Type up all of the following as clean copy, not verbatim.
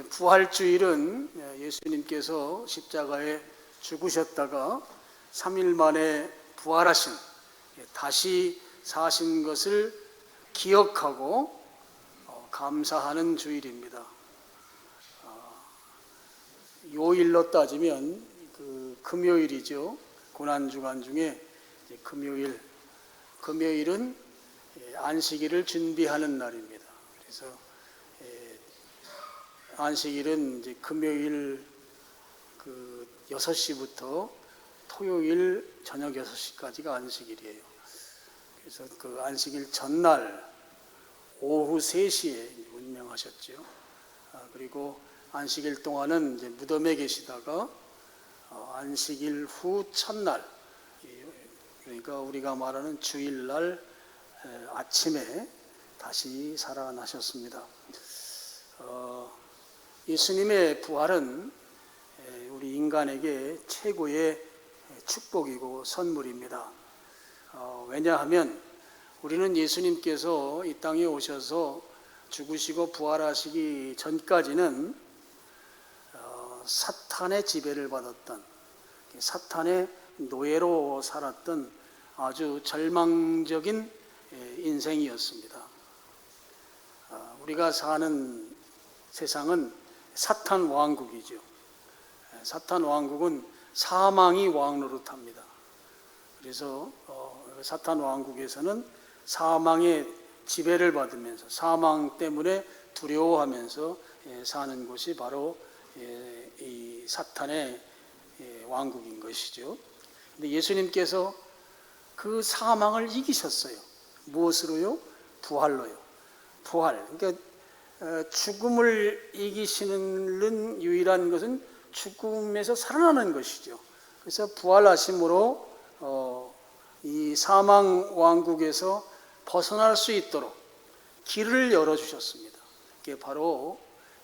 부활주일은 예수님께서 십자가에 죽으셨다가 3일 만에 부활하신, 다시 사신 것을 기억하고 감사하는 주일입니다. 요일로 따지면 금요일이죠. 고난주간 중에 금요일은 안식일을 준비하는 날입니다. 그래서 안식일은 이제 금요일 6시부터 토요일 저녁 6시까지가 안식일이에요. 그래서 그 안식일 전날 오후 3시에 운명하셨죠. 그리고 안식일 동안은 이제 무덤에 계시다가 안식일 후 첫날, 그러니까 우리가 말하는 주일날 아침에 다시 살아나셨습니다. 예수님의 부활은 우리 인간에게 최고의 축복이고 선물입니다. 왜냐하면 우리는 예수님께서 이 땅에 오셔서 죽으시고 부활하시기 전까지는 사탄의 지배를 받았던, 사탄의 노예로 살았던 아주 절망적인 인생이었습니다. 우리가 사는 세상은 사탄 왕국이죠. 사탄 왕국은 사망이 왕 노릇합니다. 그래서 사탄 왕국에서는 사망의 지배를 받으면서 사망 때문에 두려워하면서 사는 곳이 바로 이 사탄의 왕국인 것이죠. 근데 예수님께서 그 사망을 이기셨어요. 무엇으로요? 부활로요. 부활. 그러니까 죽음을 이기시는 유일한 것은 죽음에서 살아나는 것이죠. 그래서 부활하심으로 이 사망 왕국에서 벗어날 수 있도록 길을 열어주셨습니다. 그게 바로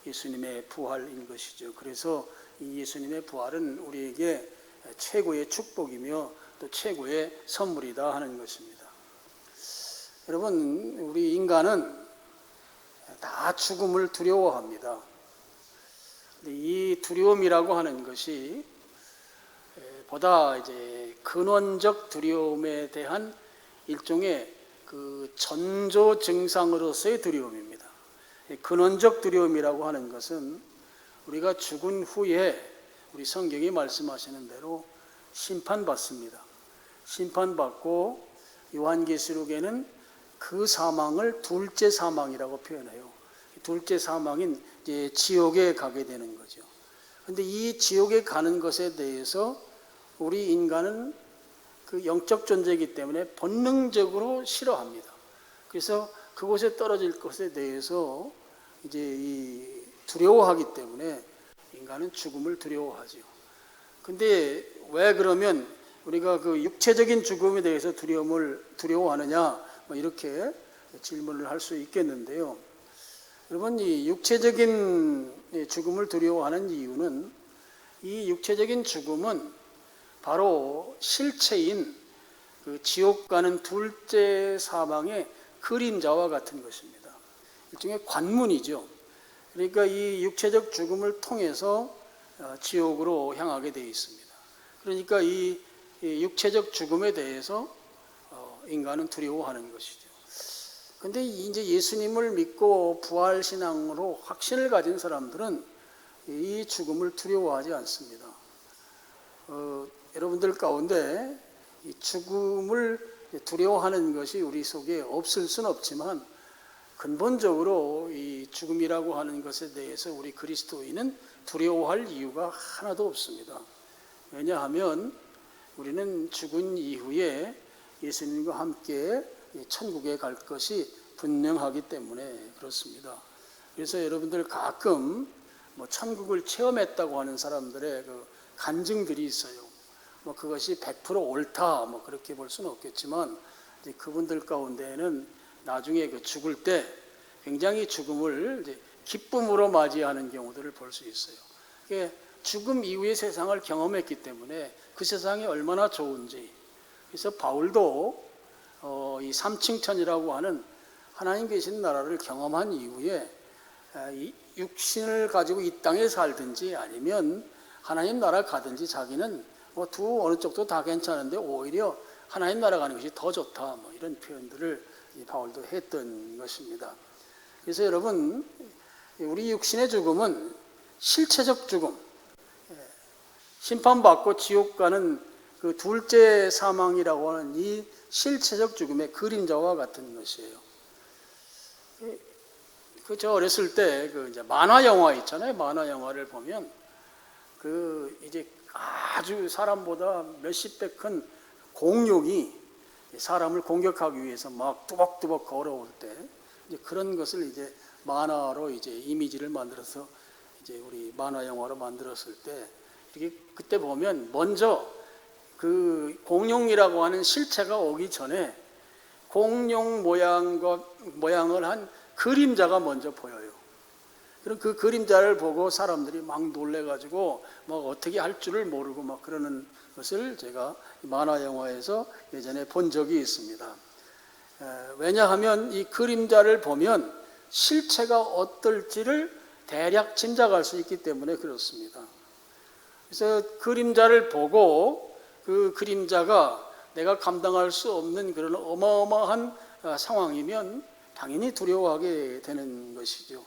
예수님의 부활인 것이죠. 그래서 이 예수님의 부활은 우리에게 최고의 축복이며 또 최고의 선물이다 하는 것입니다. 여러분, 우리 인간은 다 죽음을 두려워합니다. 이 두려움이라고 하는 것이 보다 이제 근원적 두려움에 대한 일종의 전조 증상으로서의 두려움입니다. 근원적 두려움이라고 하는 것은 우리가 죽은 후에 우리 성경이 말씀하시는 대로 심판받습니다. 심판받고 요한계시록에는 그 사망을 둘째 사망이라고 표현해요. 둘째 사망인 이제 지옥에 가게 되는 거죠. 그런데 이 지옥에 가는 것에 대해서 우리 인간은 그 영적 존재이기 때문에 본능적으로 싫어합니다. 그래서 그곳에 떨어질 것에 대해서 이제 두려워하기 때문에 인간은 죽음을 두려워하죠. 근데 왜 그러면 우리가 그 육체적인 죽음에 대해서 두려워하느냐, 이렇게 질문을 할 수 있겠는데요. 여러분, 이 육체적인 죽음을 두려워하는 이유는 이 육체적인 죽음은 바로 실체인 그 지옥 가는 둘째 사망의 그림자와 같은 것입니다. 일종의 관문이죠. 그러니까 이 육체적 죽음을 통해서 지옥으로 향하게 되어 있습니다. 그러니까 이 육체적 죽음에 대해서 인간은 두려워하는 것이죠. 그런데 이제 예수님을 믿고 부활신앙으로 확신을 가진 사람들은 이 죽음을 두려워하지 않습니다. 여러분들 가운데 이 죽음을 두려워하는 것이 우리 속에 없을 수는 없지만 근본적으로 이 죽음이라고 하는 것에 대해서 우리 그리스도인은 두려워할 이유가 하나도 없습니다. 왜냐하면 우리는 죽은 이후에 예수님과 함께 천국에 갈 것이 분명하기 때문에 그렇습니다. 그래서 여러분들 가끔 천국을 체험했다고 하는 사람들의 그 간증들이 있어요. 그것이 100% 옳다 그렇게 볼 수는 없겠지만 이제 그분들 가운데에는 나중에 죽을 때 굉장히 죽음을 이제 기쁨으로 맞이하는 경우들을 볼 수 있어요. 죽음 이후의 세상을 경험했기 때문에 그 세상이 얼마나 좋은지. 그래서 바울도 이 삼층천이라고 하는 하나님 계신 나라를 경험한 이후에 육신을 가지고 이 땅에 살든지 아니면 하나님 나라 가든지 자기는 뭐 두 어느 쪽도 다 괜찮은데 오히려 하나님 나라 가는 것이 더 좋다, 뭐 이런 표현들을 바울도 했던 것입니다. 그래서 여러분, 우리 육신의 죽음은 실체적 죽음, 심판받고 지옥 가는 그 둘째 사망이라고 하는 이 실체적 죽음의 그림자와 같은 것이에요. 저 어렸을 때 이제 만화 영화 있잖아요. 만화 영화를 보면 이제 아주 사람보다 몇십 배 큰 공룡이 사람을 공격하기 위해서 막 뚜벅뚜벅 걸어올 때 이제 그런 것을 이제 만화로 이제 이미지를 만들어서 이제 우리 만화 영화로 만들었을 때 이렇게 그때 보면 먼저 그 공룡이라고 하는 실체가 오기 전에 공룡 모양을 한 그림자가 먼저 보여요. 그럼 그 그림자를 보고 사람들이 막 놀래가지고 막 어떻게 할 줄을 모르고 막 그러는 것을 제가 만화 영화에서 예전에 본 적이 있습니다. 왜냐하면 이 그림자를 보면 실체가 어떨지를 대략 짐작할 수 있기 때문에 그렇습니다. 그래서 그림자를 보고 그 그림자가 내가 감당할 수 없는 그런 어마어마한 상황이면 당연히 두려워하게 되는 것이죠.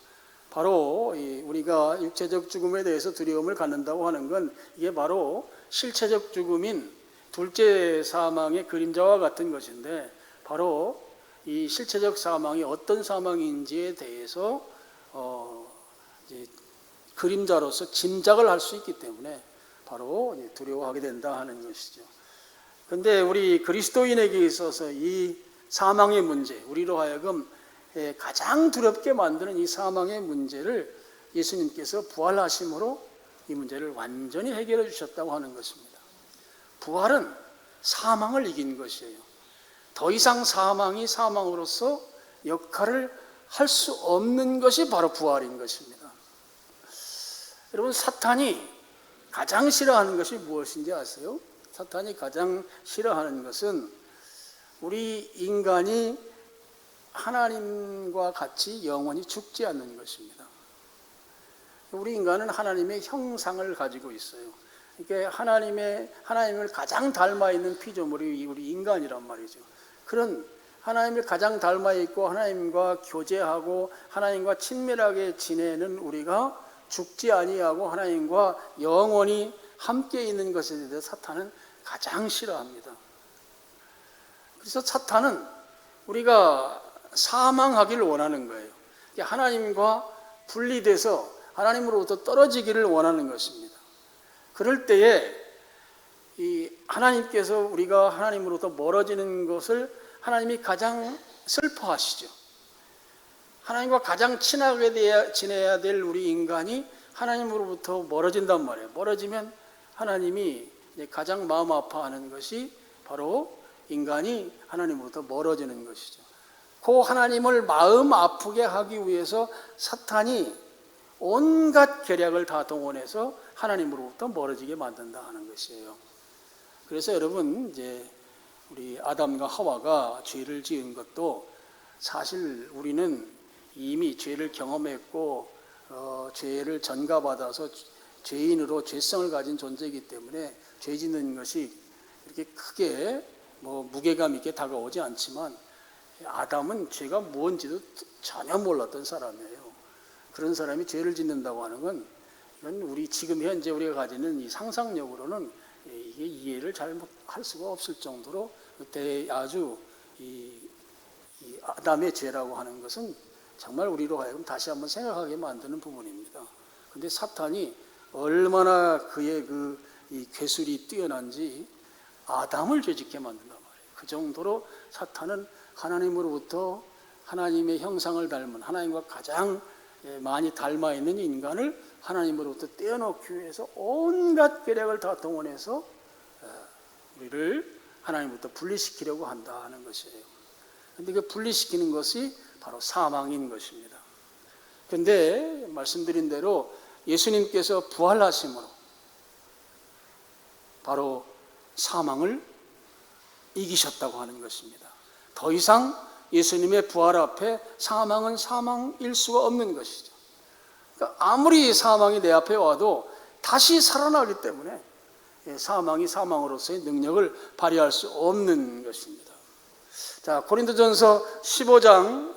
바로 우리가 육체적 죽음에 대해서 두려움을 갖는다고 하는 건 이게 바로 실체적 죽음인 둘째 사망의 그림자와 같은 것인데, 바로 이 실체적 사망이 어떤 사망인지에 대해서 이제 그림자로서 짐작을 할 수 있기 때문에 바로 두려워하게 된다 하는 것이죠. 그런데 우리 그리스도인에게 있어서 이 사망의 문제, 우리로 하여금 가장 두렵게 만드는 이 사망의 문제를 예수님께서 부활하심으로 이 문제를 완전히 해결해 주셨다고 하는 것입니다. 부활은 사망을 이긴 것이에요. 더 이상 사망이 사망으로서 역할을 할 수 없는 것이 바로 부활인 것입니다. 여러분, 사탄이 가장 싫어하는 것이 무엇인지 아세요? 사탄이 가장 싫어하는 것은 우리 인간이 하나님과 같이 영원히 죽지 않는 것입니다. 우리 인간은 하나님의 형상을 가지고 있어요. 이게 하나님을 가장 닮아 있는 피조물이 우리 인간이란 말이죠. 그런 하나님을 가장 닮아 있고 하나님과 교제하고 하나님과 친밀하게 지내는 우리가 죽지 아니하고 하나님과 영원히 함께 있는 것에 대해서 사탄은 가장 싫어합니다. 그래서 사탄은 우리가 사망하기를 원하는 거예요. 하나님과 분리돼서 하나님으로부터 떨어지기를 원하는 것입니다. 그럴 때에 하나님께서 우리가 하나님으로부터 멀어지는 것을 하나님이 가장 슬퍼하시죠. 하나님과 가장 친하게 지내야 될 우리 인간이 하나님으로부터 멀어진단 말이에요. 멀어지면 하나님이 가장 마음 아파하는 것이 바로 인간이 하나님으로부터 멀어지는 것이죠. 그 하나님을 마음 아프게 하기 위해서 사탄이 온갖 계략을 다 동원해서 하나님으로부터 멀어지게 만든다 하는 것이에요. 그래서 여러분, 이제 우리 아담과 하와가 죄를 지은 것도 사실 우리는 이미 죄를 경험했고 죄를 전가받아서 죄인으로 죄성을 가진 존재이기 때문에 죄 짓는 것이 이렇게 크게 무게감 있게 다가오지 않지만, 아담은 죄가 뭔지도 전혀 몰랐던 사람이에요. 그런 사람이 죄를 짓는다고 하는 건 이건 우리 지금 현재 우리가 가지는 이 상상력으로는 이게 이해를 잘 할 수가 없을 정도로 그때 아주 이 아담의 죄라고 하는 것은 정말 우리로 하여금 다시 한번 생각하게 만드는 부분입니다. 그런데 사탄이 얼마나 그의 이 괴술이 뛰어난지 아담을 죄짓게 만든단 말이에요. 그 정도로 사탄은 하나님으로부터 하나님의 형상을 닮은, 하나님과 가장 많이 닮아 있는 인간을 하나님으로부터 떼어놓기 위해서 온갖 계략을 다 동원해서 우리를 하나님부터 분리시키려고 한다는 것이에요. 그런데 그 분리시키는 것이 바로 사망인 것입니다. 그런데 말씀드린 대로 예수님께서 부활하심으로 바로 사망을 이기셨다고 하는 것입니다. 더 이상 예수님의 부활 앞에 사망은 사망일 수가 없는 것이죠. 그러니까 아무리 사망이 내 앞에 와도 다시 살아나기 때문에 사망이 사망으로서의 능력을 발휘할 수 없는 것입니다. 자, 고린도전서 15장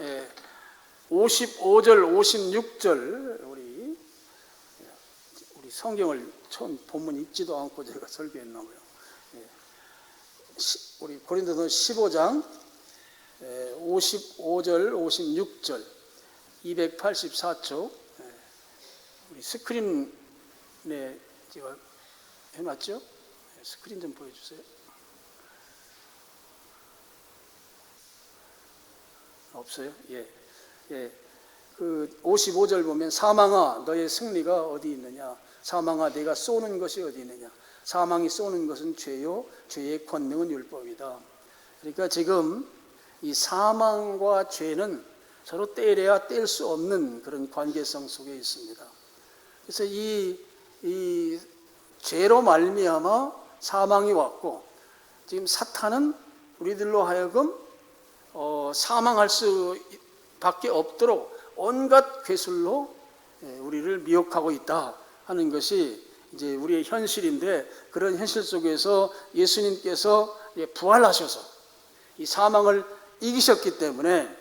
55절 56절 우리 성경을 처음 본문 읽지도 않고 제가 설교했나 봐요. 우리 고린도전서 15장 55절 56절 284쪽 우리 스크린에 제가 해놨죠? 스크린 좀 보여주세요. 없어요? 예. 그 55절 보면 사망아 너의 승리가 어디 있느냐? 사망아 네가 쏘는 것이 어디 있느냐? 사망이 쏘는 것은 죄요 죄의 권능은 율법이다. 그러니까 지금 이 사망과 죄는 서로 떼려야 뗄 수 없는 그런 관계성 속에 있습니다. 그래서 이 죄로 말미암아 사망이 왔고 지금 사탄은 우리들로 하여금 사망할 수밖에 없도록 온갖 괴술로 우리를 미혹하고 있다 하는 것이 이제 우리의 현실인데, 그런 현실 속에서 예수님께서 부활하셔서 이 사망을 이기셨기 때문에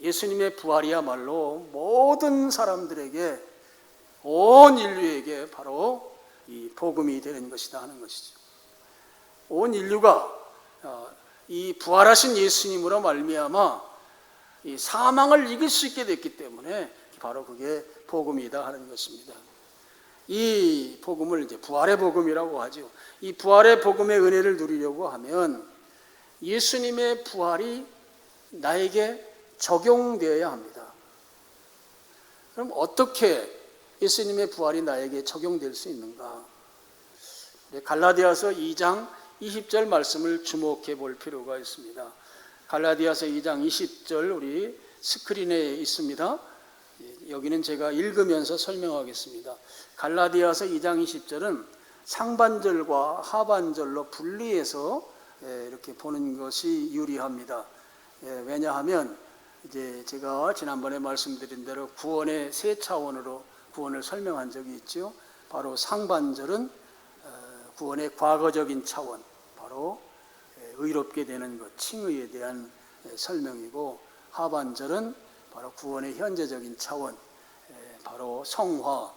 예수님의 부활이야말로 모든 사람들에게, 온 인류에게 바로 이 복음이 되는 것이다 하는 것이죠. 온 인류가 이 부활하신 예수님으로 말미암아 이 사망을 이길 수 있게 됐기 때문에 바로 그게 복음이다 하는 것입니다. 이 복음을 이제 부활의 복음이라고 하죠. 이 부활의 복음의 은혜를 누리려고 하면 예수님의 부활이 나에게 적용되어야 합니다. 그럼 어떻게 예수님의 부활이 나에게 적용될 수 있는가? 갈라디아서 2장 20절 말씀을 주목해 볼 필요가 있습니다. 갈라디아서 2장 20절 우리 스크린에 있습니다. 여기는 제가 읽으면서 설명하겠습니다. 갈라디아서 2장 20절은 상반절과 하반절로 분리해서 이렇게 보는 것이 유리합니다. 왜냐하면 이제 제가 지난번에 말씀드린 대로 구원의 세 차원으로 구원을 설명한 적이 있죠. 바로 상반절은 구원의 과거적인 차원, 바로 의롭게 되는 것, 칭의에 대한 설명이고, 하반절은 바로 구원의 현재적인 차원, 바로 성화,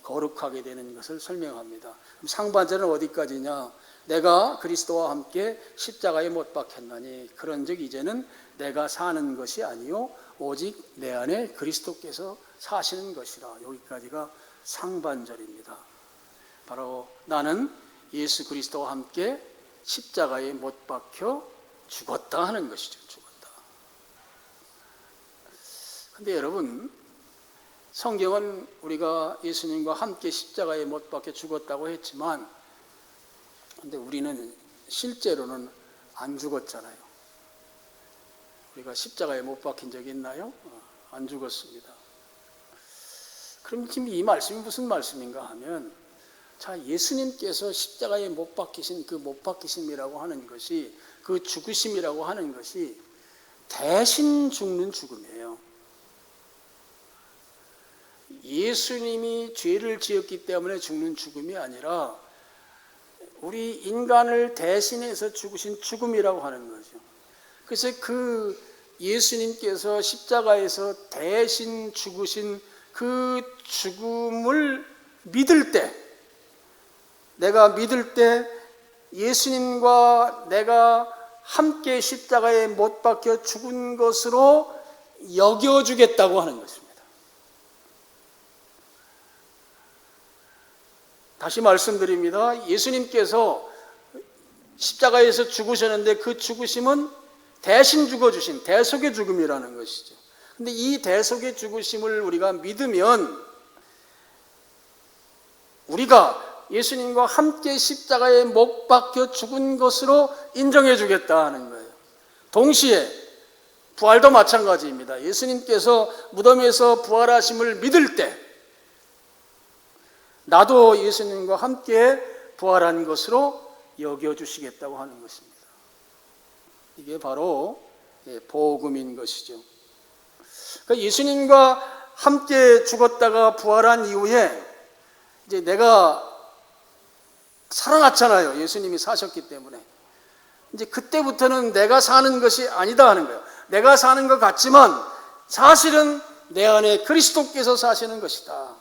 거룩하게 되는 것을 설명합니다. 그럼 상반절은 어디까지냐? 내가 그리스도와 함께 십자가에 못 박혔나니 그런즉 이제는 내가 사는 것이 아니요 오직 내 안에 그리스도께서 사시는 것이라. 여기까지가 상반절입니다. 바로 나는 예수 그리스도와 함께 십자가에 못 박혀 죽었다 하는 것이죠. 죽었다. 근데 여러분, 성경은 우리가 예수님과 함께 십자가에 못 박혀 죽었다고 했지만, 근데 우리는 실제로는 안 죽었잖아요. 우리가 십자가에 못 박힌 적이 있나요? 안 죽었습니다. 그럼 지금 이 말씀이 무슨 말씀인가 하면, 자, 예수님께서 십자가에 못 박히신 그 못 박히심이라고 하는 것이, 그 죽으심이라고 하는 것이 대신 죽는 죽음이에요. 예수님이 죄를 지었기 때문에 죽는 죽음이 아니라 우리 인간을 대신해서 죽으신 죽음이라고 하는 거죠. 그래서 그 예수님께서 십자가에서 대신 죽으신 그 죽음을 믿을 때, 내가 믿을 때 예수님과 내가 함께 십자가에 못 박혀 죽은 것으로 여겨주겠다고 하는 것입니다. 다시 말씀드립니다. 예수님께서 십자가에서 죽으셨는데 그 죽으심은 대신 죽어주신 대속의 죽음이라는 것이죠. 근데 이 대속의 죽으심을 우리가 믿으면 우리가 예수님과 함께 십자가에 못 박혀 죽은 것으로 인정해 주겠다 하는 거예요. 동시에 부활도 마찬가지입니다. 예수님께서 무덤에서 부활하심을 믿을 때 나도 예수님과 함께 부활한 것으로 여겨주시겠다고 하는 것입니다. 이게 바로 복음인 것이죠. 그러니까 예수님과 함께 죽었다가 부활한 이후에 이제 내가 살아났잖아요. 예수님이 사셨기 때문에. 이제 그때부터는 내가 사는 것이 아니다 하는 거예요. 내가 사는 것 같지만 사실은 내 안에 그리스도께서 사시는 것이다.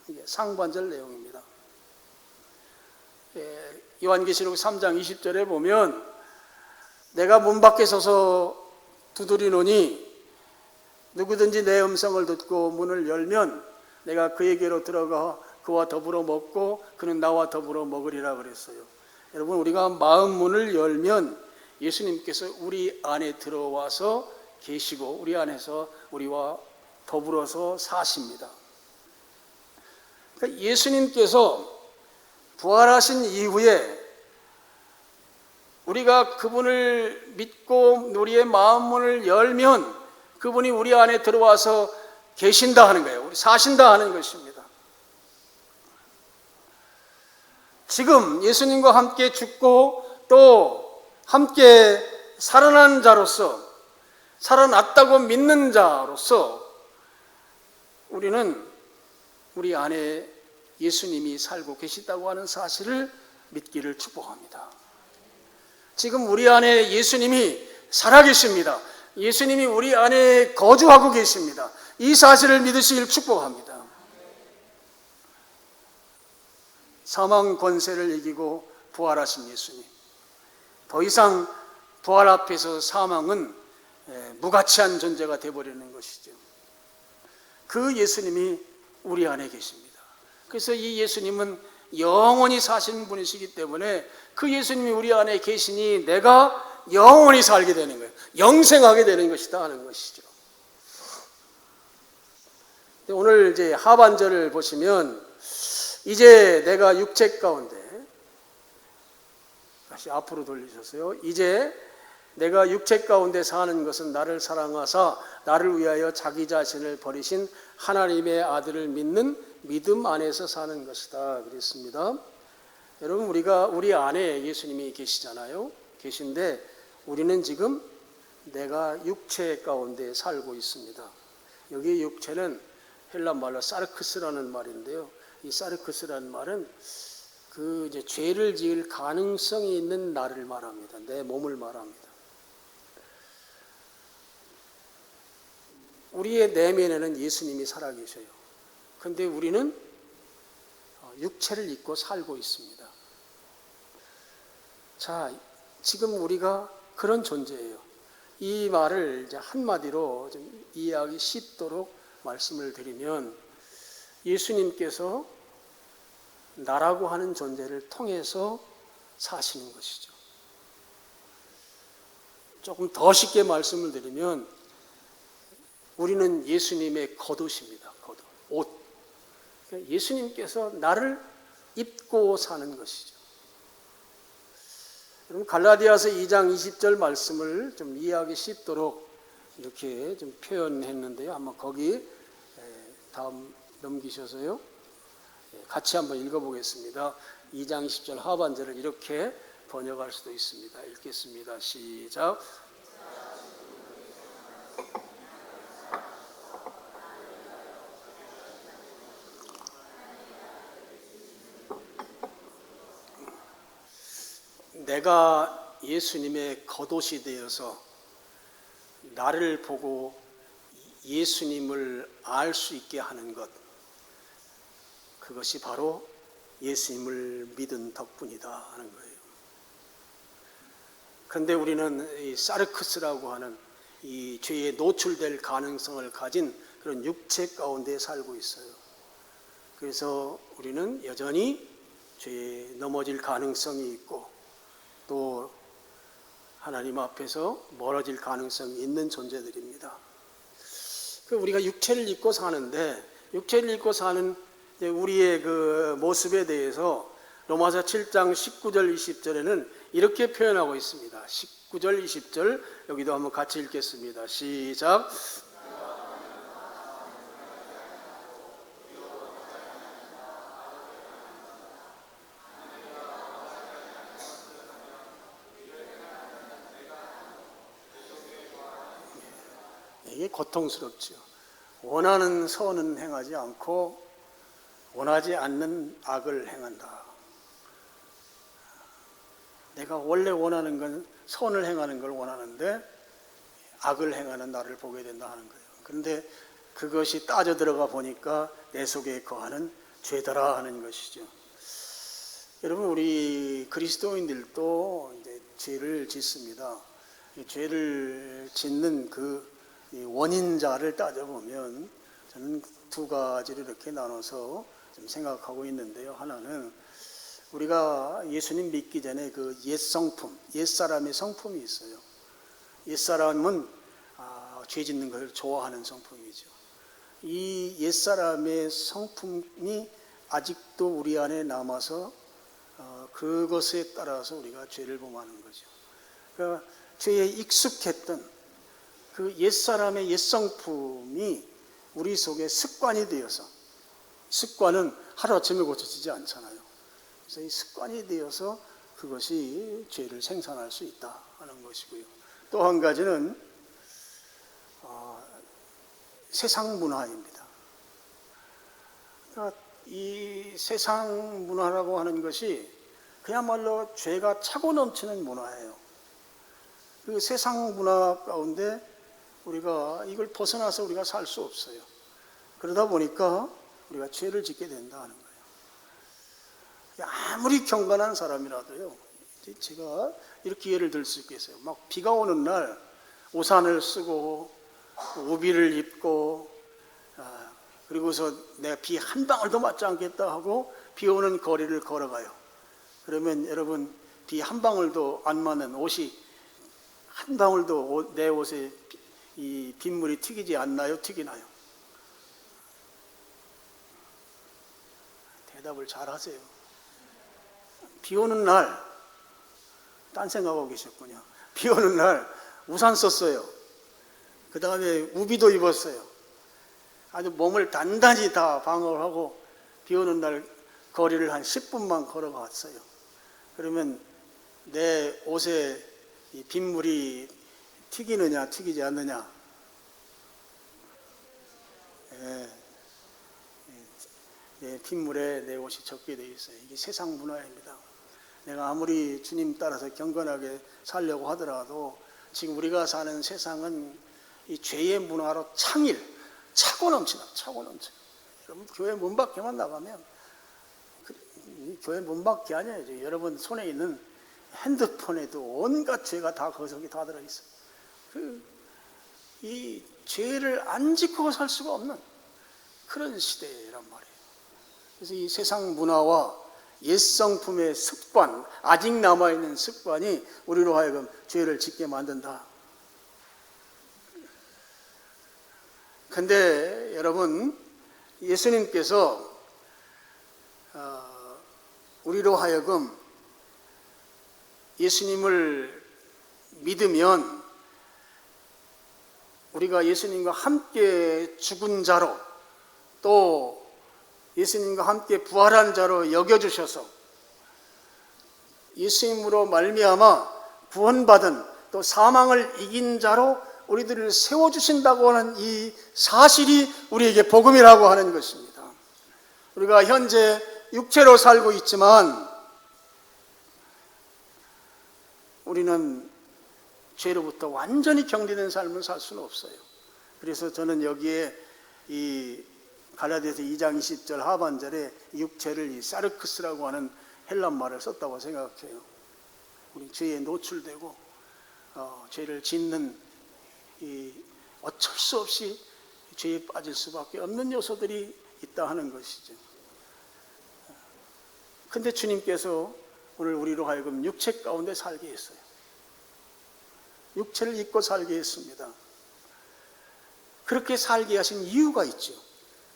이게 상반절 내용입니다. 요한계시록 3장 20절에 보면 내가 문 밖에 서서 두드리노니 누구든지 내 음성을 듣고 문을 열면 내가 그에게로 들어가 그와 더불어 먹고 그는 나와 더불어 먹으리라 그랬어요. 여러분, 우리가 마음 문을 열면 예수님께서 우리 안에 들어와서 계시고 우리 안에서 우리와 더불어서 사십니다. 그러니까 예수님께서 부활하신 이후에 우리가 그분을 믿고 우리의 마음 문을 열면 그분이 우리 안에 들어와서 계신다 하는 거예요. 사신다 하는 것입니다. 지금 예수님과 함께 죽고 또 함께 살아난 자로서, 살아났다고 믿는 자로서 우리는 우리 안에 예수님이 살고 계시다고 하는 사실을 믿기를 축복합니다. 지금 우리 안에 예수님이 살아계십니다. 예수님이 우리 안에 거주하고 계십니다. 이 사실을 믿으시길 축복합니다. 사망 권세를 이기고 부활하신 예수님. 더 이상 부활 앞에서 사망은 무가치한 존재가 되어버리는 것이죠. 그 예수님이 우리 안에 계십니다. 그래서 이 예수님은 영원히 사시는 분이시기 때문에 그 예수님이 우리 안에 계시니 내가 영원히 살게 되는 거예요. 영생하게 되는 것이다 하는 것이죠. 오늘 이제 하반절을 보시면 이제 내가 육체 가운데, 다시 앞으로 돌리셨어요. 이제 내가 육체 가운데 사는 것은 나를 사랑하사 나를 위하여 자기 자신을 버리신 하나님의 아들을 믿는 믿음 안에서 사는 것이다 그랬습니다. 여러분, 우리 안에 예수님이 계시잖아요. 계신데 우리는 지금 내가 육체 가운데 살고 있습니다. 여기 육체는 헬라 말로 사르크스라는 말인데요. 이 사르크스라는 말은 그 이제 죄를 지을 가능성이 있는 나를 말합니다. 내 몸을 말합니다. 우리의 내면에는 예수님이 살아계셔요. 그런데 우리는 육체를 입고 살고 있습니다. 자, 지금 우리가 그런 존재예요. 이 말을 이제 한마디로 좀 이해하기 쉽도록 말씀을 드리면 예수님께서 나라고 하는 존재를 통해서 사시는 것이죠. 조금 더 쉽게 말씀을 드리면 우리는 예수님의 겉옷입니다. 겉옷, 옷. 예수님께서 나를 입고 사는 것이죠. 여러분, 갈라디아서 2장 20절 말씀을 좀 이해하기 쉽도록 이렇게 좀 표현했는데요. 한번 거기 다음 넘기셔서요. 같이 한번 읽어보겠습니다. 2장 20절 하반절을 이렇게 번역할 수도 있습니다. 읽겠습니다. 시작. 내가 예수님의 겉옷이 되어서 나를 보고 예수님을 알 수 있게 하는 것, 그것이 바로 예수님을 믿은 덕분이다 하는 거예요. 그런데 우리는 이 사르크스라고 하는 이 죄에 노출될 가능성을 가진 그런 육체 가운데 살고 있어요. 그래서 우리는 여전히 죄에 넘어질 가능성이 있고 또 하나님 앞에서 멀어질 가능성이 있는 존재들입니다. 우리가 육체를 입고 사는데 육체를 입고 사는 우리의 그 모습에 대해서 로마서 7장 19절 20절에는 이렇게 표현하고 있습니다. 19절 20절 여기도 한번 같이 읽겠습니다. 시작. 이게 고통스럽죠. 원하는 선은 행하지 않고 원하지 않는 악을 행한다. 내가 원래 원하는 건 선을 행하는 걸 원하는데 악을 행하는 나를 보게 된다 하는 거예요. 그런데 그것이 따져 들어가 보니까 내 속에 거하는 죄더라 하는 것이죠. 여러분, 우리 그리스도인들도 이제 죄를 짓습니다. 죄를 짓는 그 원인자를 따져보면 저는 두 가지를 이렇게 나눠서 좀 생각하고 있는데요. 하나는 우리가 예수님 믿기 전에 그 옛성품, 옛사람의 성품이 있어요. 옛사람은 죄 짓는 걸 좋아하는 성품이죠. 이 옛사람의 성품이 아직도 우리 안에 남아서 그것에 따라서 우리가 죄를 범하는 거죠. 그러니까 죄에 익숙했던 그 옛사람의 옛성품이 우리 속에 습관이 되어서, 습관은 하루아침에 고쳐지지 않잖아요. 그래서 이 습관이 되어서 그것이 죄를 생산할 수 있다 하는 것이고요. 또 한 가지는 세상 문화입니다. 그러니까 이 세상 문화라고 하는 것이 그야말로 죄가 차고 넘치는 문화예요. 그 세상 문화 가운데 우리가 이걸 벗어나서 우리가 살 수 없어요. 그러다 보니까 우리가 죄를 짓게 된다는 거예요. 아무리 경건한 사람이라도요, 제가 이렇게 예를 들 수 있겠어요. 막 비가 오는 날 우산을 쓰고 우비를 입고 그리고서 내가 비 한 방울도 맞지 않겠다 하고 비 오는 거리를 걸어가요. 그러면 여러분, 비 한 방울도 안 맞는 옷이 한 방울도 내 옷에 이 빗물이 튀기지 않나요? 튀기나요? 대답을 잘 하세요. 비 오는 날, 딴 생각하고 계셨군요. 비 오는 날 우산 썼어요. 그 다음에 우비도 입었어요. 아주 몸을 단단히 다 방어를 하고 비 오는 날 거리를 한 10분만 걸어갔어요. 그러면 내 옷에 이 빗물이 튀기느냐 튀기지 않느냐? 빗물에 내 옷이 젖게 되어 있어요. 이게 세상 문화입니다. 내가 아무리 주님 따라서 경건하게 살려고 하더라도 지금 우리가 사는 세상은 이 죄의 문화로 차고 넘치나. 여러분, 교회 문 밖에만 나가면, 교회 문 밖이 아니에요. 여러분 손에 있는 핸드폰에도 온갖 죄가 다 거기 다 들어있어요. 이 죄를 안 짓고 살 수가 없는 그런 시대란 말이에요. 그래서 이 세상 문화와 옛성품의 습관, 아직 남아있는 습관이 우리로 하여금 죄를 짓게 만든다. 근데 여러분, 예수님께서 우리로 하여금 예수님을 믿으면 우리가 예수님과 함께 죽은 자로 또 예수님과 함께 부활한 자로 여겨주셔서 예수님으로 말미암아 구원받은 또 사망을 이긴 자로 우리들을 세워주신다고 하는 이 사실이 우리에게 복음이라고 하는 것입니다. 우리가 현재 육체로 살고 있지만 우리는 죄로부터 완전히 격리된 삶을 살 수는 없어요. 그래서 저는 여기에 이 갈라디아서 2장 20절 하반절에 육체를 이 사르크스라고 하는 헬란 말을 썼다고 생각해요. 우리 죄에 노출되고 죄를 짓는 이 어쩔 수 없이 죄에 빠질 수밖에 없는 요소들이 있다 하는 것이죠. 근데 주님께서 오늘 우리로 하여금 육체 가운데 살게 했어요. 육체를 입고 살게 했습니다. 그렇게 살게 하신 이유가 있죠.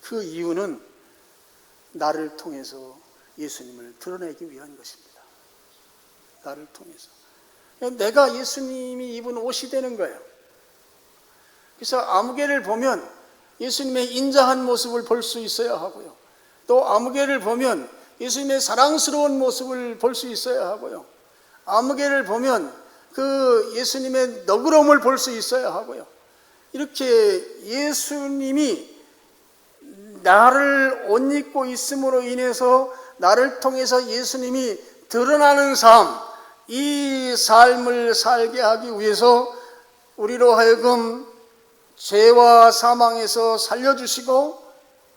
그 이유는 나를 통해서 예수님을 드러내기 위한 것입니다. 나를 통해서. 내가 예수님이 입은 옷이 되는 거예요. 그래서 아무개를 보면 예수님의 인자한 모습을 볼 수 있어야 하고요. 또 아무개를 보면 예수님의 사랑스러운 모습을 볼 수 있어야 하고요. 아무개를 보면 그 예수님의 너그러움을 볼 수 있어야 하고요. 이렇게 예수님이 나를 옷 입고 있음으로 인해서 나를 통해서 예수님이 드러나는 삶, 이 삶을 살게 하기 위해서 우리로 하여금 죄와 사망에서 살려주시고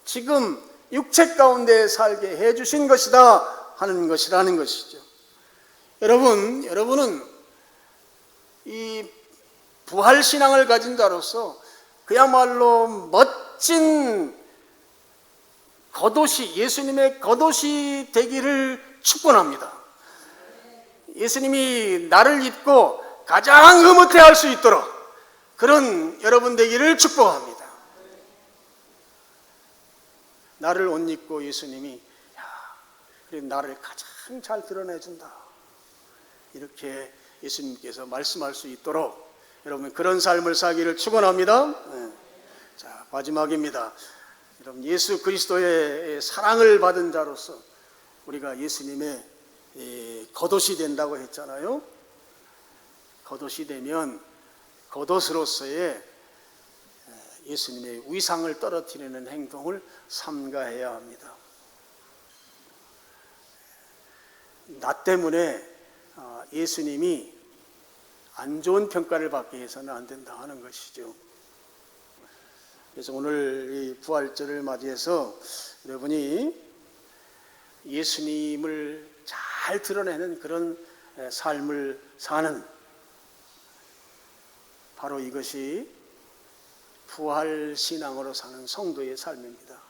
지금 육체 가운데 살게 해주신 것이다 하는 것이라는 것이죠. 여러분은 이 부활신앙을 가진 자로서 그야말로 멋진 겉옷이, 예수님의 겉옷이 되기를 축원합니다. 예수님이 나를 입고 가장 흐뭇해할 수 있도록 그런 여러분 되기를 축복합니다. 나를 옷 입고 예수님이 그래 나를 가장 잘 드러내준다, 이렇게 예수님께서 말씀할 수 있도록 여러분 그런 삶을 살기를 축원합니다. 자, 마지막입니다. 여러분, 예수 그리스도의 사랑을 받은 자로서 우리가 예수님의 겉옷이 된다고 했잖아요. 겉옷이 되면 겉옷으로서의 예수님의 위상을 떨어뜨리는 행동을 삼가해야 합니다. 나 때문에 예수님이 안 좋은 평가를 받게 해서는 안 된다 하는 것이죠. 그래서 오늘 이 부활절을 맞이해서 여러분이 예수님을 잘 드러내는 그런 삶을 사는, 바로 이것이 부활 신앙으로 사는 성도의 삶입니다.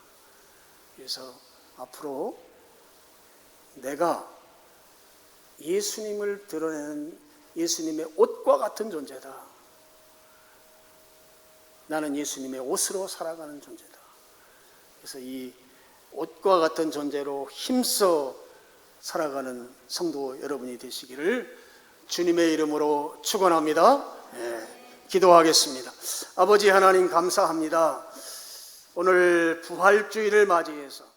그래서 앞으로 내가 예수님을 드러내는 예수님의 옷과 같은 존재다. 나는 예수님의 옷으로 살아가는 존재다. 그래서 이 옷과 같은 존재로 힘써 살아가는 성도 여러분이 되시기를 주님의 이름으로 축원합니다. 기도하겠습니다. 아버지 하나님 감사합니다. 오늘 부활주일을 맞이해서